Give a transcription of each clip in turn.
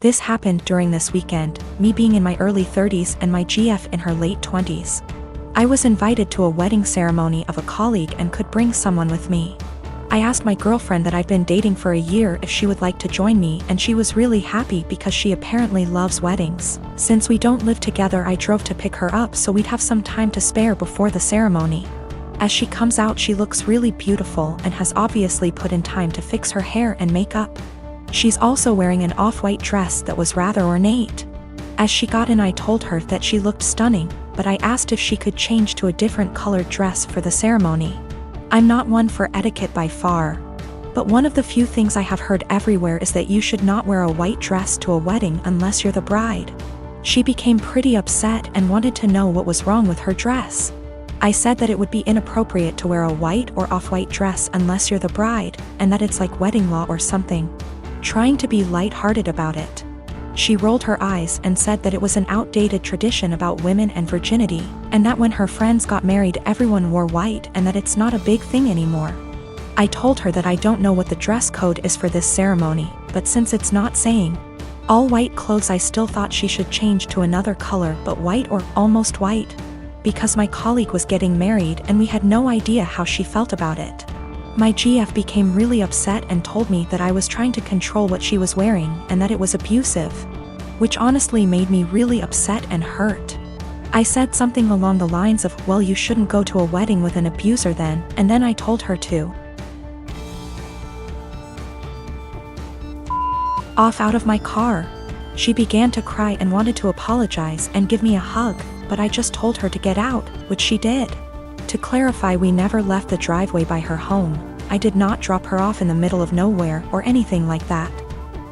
This happened during this weekend, me being in my early 30s and my GF in her late 20s. I was invited to a wedding ceremony of a colleague and could bring someone with me. I asked my girlfriend that I've been dating for a year if she would like to join me, and she was really happy because she apparently loves weddings. Since we don't live together, I drove to pick her up so we'd have some time to spare before the ceremony. As she comes out, she looks really beautiful and has obviously put in time to fix her hair and makeup. She's also wearing an off-white dress that was rather ornate. As she got in, I told her that she looked stunning, but I asked if she could change to a different colored dress for the ceremony. I'm not one for etiquette by far, but one of the few things I have heard everywhere is that you should not wear a white dress to a wedding unless you're the bride. She became pretty upset and wanted to know what was wrong with her dress. I said that it would be inappropriate to wear a white or off-white dress unless you're the bride, and that it's like wedding law or something. Trying to be light-hearted about it. She rolled her eyes and said that it was an outdated tradition about women and virginity, and that when her friends got married everyone wore white and that it's not a big thing anymore. I told her that I don't know what the dress code is for this ceremony, but since it's not saying all white clothes, I still thought she should change to another color, but white or almost white, because my colleague was getting married and we had no idea how she felt about it. My GF became really upset and told me that I was trying to control what she was wearing and that it was abusive, which honestly made me really upset and hurt. I said something along the lines of, well, you shouldn't go to a wedding with an abuser then, and then I told her to off out of my car. She began to cry and wanted to apologize and give me a hug, but I just told her to get out, which she did. To clarify, we never left the driveway by her home. I did not drop her off in the middle of nowhere or anything like that.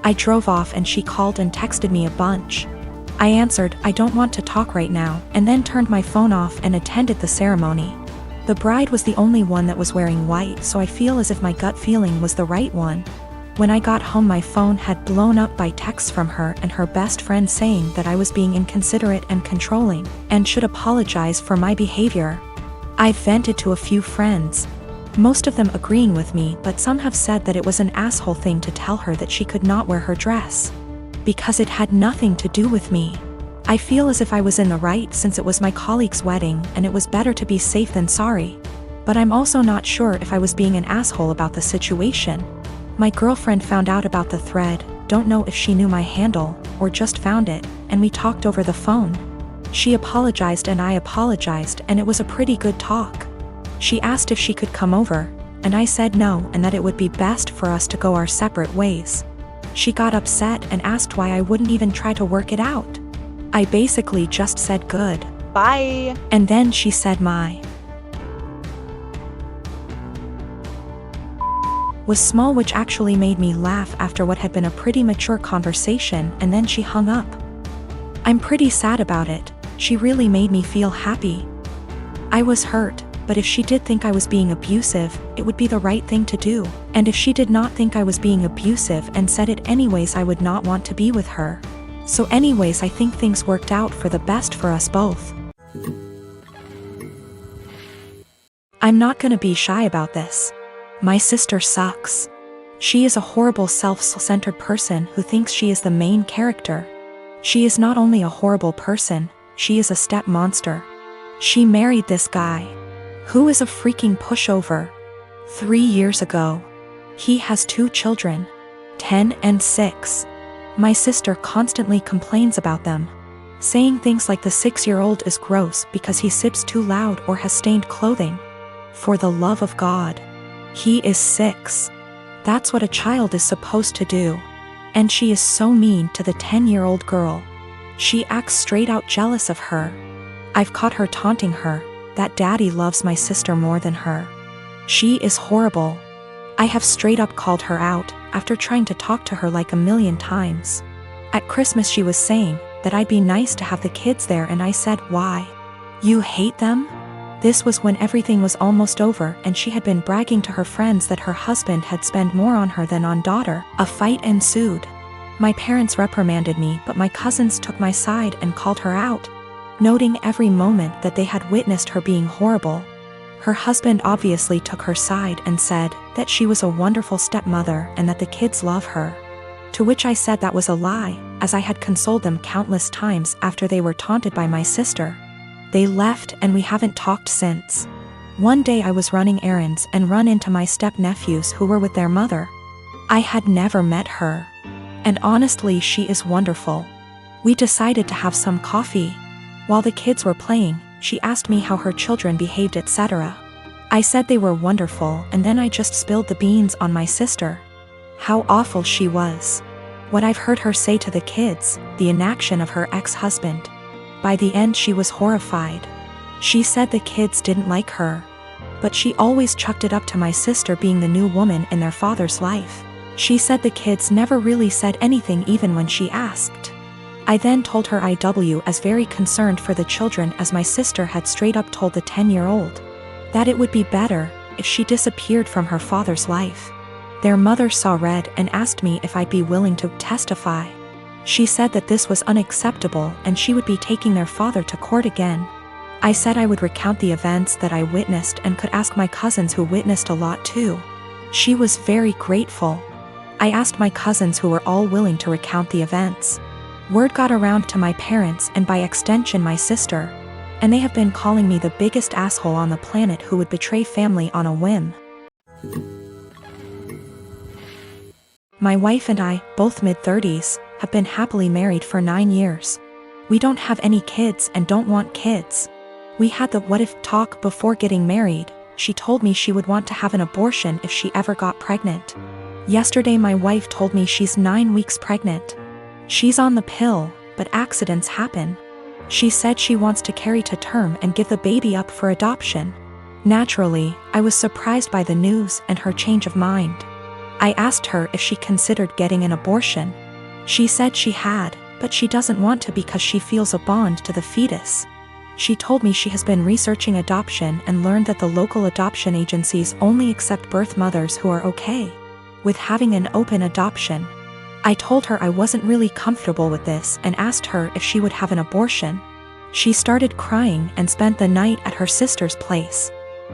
I drove off and she called and texted me a bunch. I answered, I don't want to talk right now, and then turned my phone off and attended the ceremony. The bride was the only one that was wearing white, so I feel as if my gut feeling was the right one. When I got home, my phone had blown up by texts from her and her best friend saying that I was being inconsiderate and controlling, and should apologize for my behavior. I vented to a few friends, most of them agreeing with me, but some have said that it was an asshole thing to tell her that she could not wear her dress, because it had nothing to do with me. I feel as if I was in the right since it was my colleague's wedding and it was better to be safe than sorry. But I'm also not sure if I was being an asshole about the situation. My girlfriend found out about the thread, don't know if she knew my handle, or just found it, and we talked over the phone. She apologized and I apologized, and it was a pretty good talk. She asked if she could come over, and I said no and that it would be best for us to go our separate ways. She got upset and asked why I wouldn't even try to work it out. I basically just said good. Bye. And then she said my was small, which actually made me laugh after what had been a pretty mature conversation, and then she hung up. I'm pretty sad about it. She really made me feel happy. I was hurt, but if she did think I was being abusive, it would be the right thing to do. And if she did not think I was being abusive and said it anyways, I would not want to be with her. So anyways, I think things worked out for the best for us both. I'm not gonna be shy about this. My sister sucks. She is a horrible self-centered person who thinks she is the main character. She is not only a horrible person, she is a step monster. She married this guy, who is a freaking pushover. 3 years ago. He has 2 children, 10 and 6. My sister constantly complains about them, saying things like the 6-year-old is gross because he sips too loud or has stained clothing. For the love of God. He is 6. That's what a child is supposed to do. And she is so mean to the 10-year-old girl. She acts straight out jealous of her. I've caught her taunting her that daddy loves my sister more than her. She is horrible. I have straight up called her out after trying to talk to her like a million times. At Christmas she was saying that I'd be nice to have the kids there, and I said, why? You hate them? This was when everything was almost over and she had been bragging to her friends that her husband had spent more on her than on daughter. A fight ensued. My parents reprimanded me, but my cousins took my side and called her out, noting every moment that they had witnessed her being horrible. Her husband obviously took her side and said that she was a wonderful stepmother and that the kids love her. To which I said that was a lie, as I had consoled them countless times after they were taunted by my sister. They left and we haven't talked since. One day I was running errands and run into my step-nephews who were with their mother. I had never met her. And honestly, she is wonderful. We decided to have some coffee. While the kids were playing, she asked me how her children behaved, etc. I said they were wonderful, and then I just spilled the beans on my sister. How awful she was. What I've heard her say to the kids, the inaction of her ex-husband. By the end she was horrified. She said the kids didn't like her. But she always chucked it up to my sister being the new woman in their father's life. She said the kids never really said anything even when she asked. I then told her I was very concerned for the children, as my sister had straight up told the 10-year-old that it would be better if she disappeared from her father's life. Their mother saw red and asked me if I'd be willing to testify. She said that this was unacceptable and she would be taking their father to court again. I said I would recount the events that I witnessed and could ask my cousins who witnessed a lot too. She was very grateful. I asked my cousins who were all willing to recount the events. Word got around to my parents and by extension my sister, and they have been calling me the biggest asshole on the planet who would betray family on a whim. My wife and I, both mid-30s, have been happily married for 9 years. We don't have any kids and don't want kids. We had the what if talk before getting married. She told me she would want to have an abortion if she ever got pregnant. Yesterday my wife told me she's 9 weeks pregnant. She's on the pill, but accidents happen. She said she wants to carry to term and give the baby up for adoption. Naturally, I was surprised by the news and her change of mind. I asked her if she considered getting an abortion. She said she had, but she doesn't want to because she feels a bond to the fetus. She told me she has been researching adoption and learned that the local adoption agencies only accept birth mothers who are okay with having an open adoption. I told her I wasn't really comfortable with this and asked her if she would have an abortion. She started crying and spent the night at her sister's place.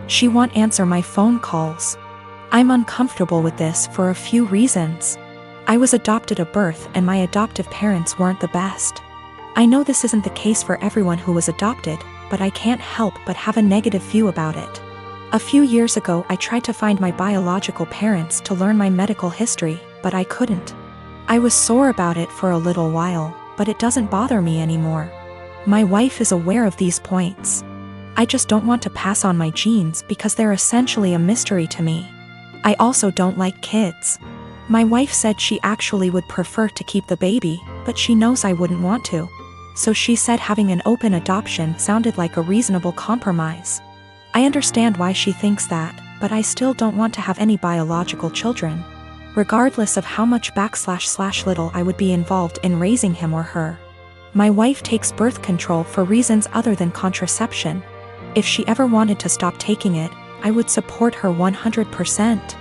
She won't answer my phone calls. I'm uncomfortable with this for a few reasons. I was adopted at birth and my adoptive parents weren't the best. I know this isn't the case for everyone who was adopted, but I can't help but have a negative view about it. A few years ago I tried to find my biological parents to learn my medical history, but I couldn't. I was sore about it for a little while, but it doesn't bother me anymore. My wife is aware of these points. I just don't want to pass on my genes because they're essentially a mystery to me. I also don't like kids. My wife said she actually would prefer to keep the baby, but she knows I wouldn't want to. So she said having an open adoption sounded like a reasonable compromise. I understand why she thinks that, but I still don't want to have any biological children, regardless of how much / little I would be involved in raising him or her. My wife takes birth control for reasons other than contraception. If she ever wanted to stop taking it, I would support her 100%.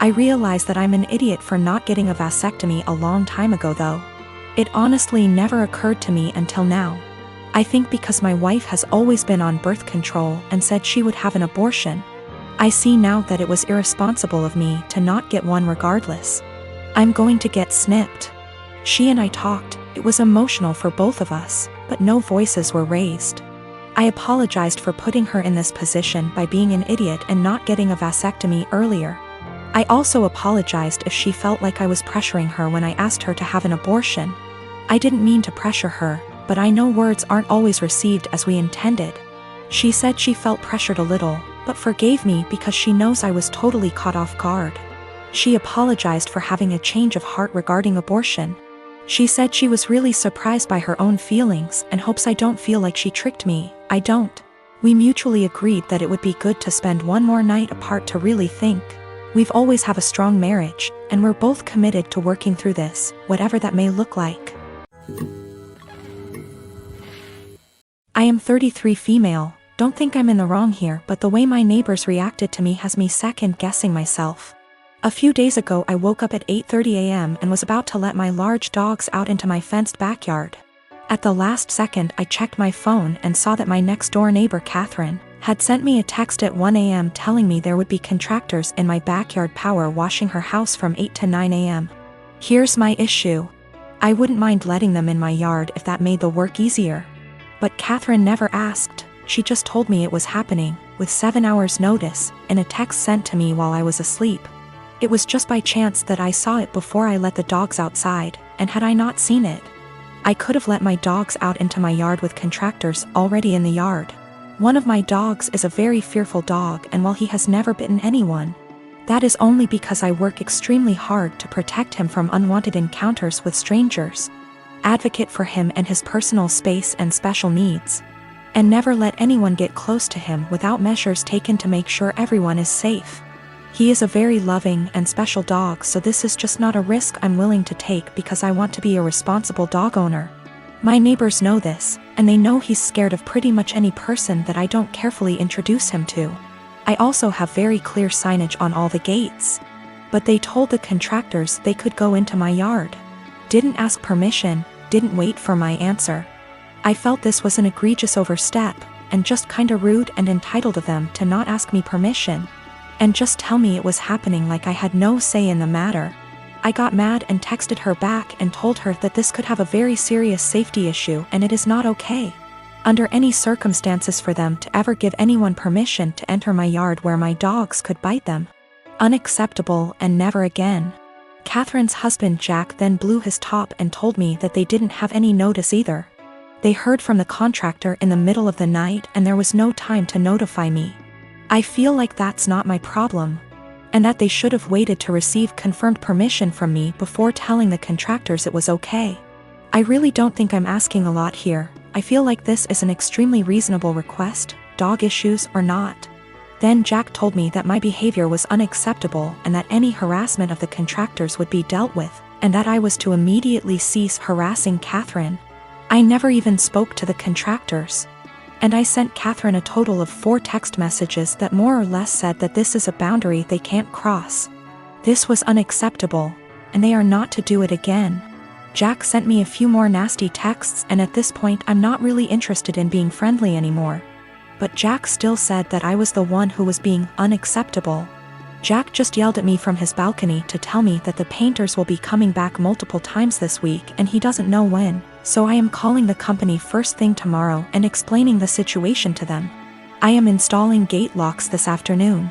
I realize that I'm an idiot for not getting a vasectomy a long time ago though. It honestly never occurred to me until now. I think because my wife has always been on birth control and said she would have an abortion, I see now that it was irresponsible of me to not get one regardless. I'm going to get snipped. She and I talked, it was emotional for both of us, but no voices were raised. I apologized for putting her in this position by being an idiot and not getting a vasectomy earlier. I also apologized if she felt like I was pressuring her when I asked her to have an abortion. I didn't mean to pressure her, but I know words aren't always received as we intended. She said she felt pressured a little, but forgave me because she knows I was totally caught off guard. She apologized for having a change of heart regarding abortion. She said she was really surprised by her own feelings and hopes I don't feel like she tricked me. I don't. We mutually agreed that it would be good to spend one more night apart to really think. We've always have a strong marriage, and we're both committed to working through this, whatever that may look like. I am 33 female, don't think I'm in the wrong here, but the way my neighbors reacted to me has me second-guessing myself. A few days ago I woke up at 8:30 a.m. and was about to let my large dogs out into my fenced backyard. At the last second I checked my phone and saw that my next-door neighbor Catherine had sent me a text at 1 a.m. telling me there would be contractors in my backyard power washing her house from 8 to 9 a.m. Here's my issue. I wouldn't mind letting them in my yard if that made the work easier. But Catherine never asked, she just told me it was happening, with 7 hours notice, in a text sent to me while I was asleep. It was just by chance that I saw it before I let the dogs outside, and had I not seen it, I could have let my dogs out into my yard with contractors already in the yard. One of my dogs is a very fearful dog, and while he has never bitten anyone, that is only because I work extremely hard to protect him from unwanted encounters with strangers, advocate for him and his personal space and special needs, and never let anyone get close to him without measures taken to make sure everyone is safe. He is a very loving and special dog, so this is just not a risk I'm willing to take because I want to be a responsible dog owner. My neighbors know this, and they know he's scared of pretty much any person that I don't carefully introduce him to. I also have very clear signage on all the gates. But they told the contractors they could go into my yard. Didn't ask permission, didn't wait for my answer. I felt this was an egregious overstep, and just kinda rude and entitled of them to not ask me permission, and just tell me it was happening like I had no say in the matter. I got mad and texted her back and told her that this could have a very serious safety issue and it is not okay, under any circumstances, for them to ever give anyone permission to enter my yard where my dogs could bite them. Unacceptable, and never again. Catherine's husband Jack then blew his top and told me that they didn't have any notice either. They heard from the contractor in the middle of the night and there was no time to notify me. I feel like that's not my problem, and that they should have waited to receive confirmed permission from me before telling the contractors it was okay. I really don't think I'm asking a lot here. I feel like this is an extremely reasonable request, dog issues or not. Then Jack told me that my behavior was unacceptable and that any harassment of the contractors would be dealt with, and that I was to immediately cease harassing Catherine. I never even spoke to the contractors. And I sent Catherine a total of 4 text messages that more or less said that this is a boundary they can't cross. This was unacceptable, and they are not to do it again. Jack sent me a few more nasty texts, and at this point I'm not really interested in being friendly anymore. But Jack still said that I was the one who was being unacceptable. Jack just yelled at me from his balcony to tell me that the painters will be coming back multiple times this week and he doesn't know when, so I am calling the company first thing tomorrow and explaining the situation to them. I am installing gate locks this afternoon.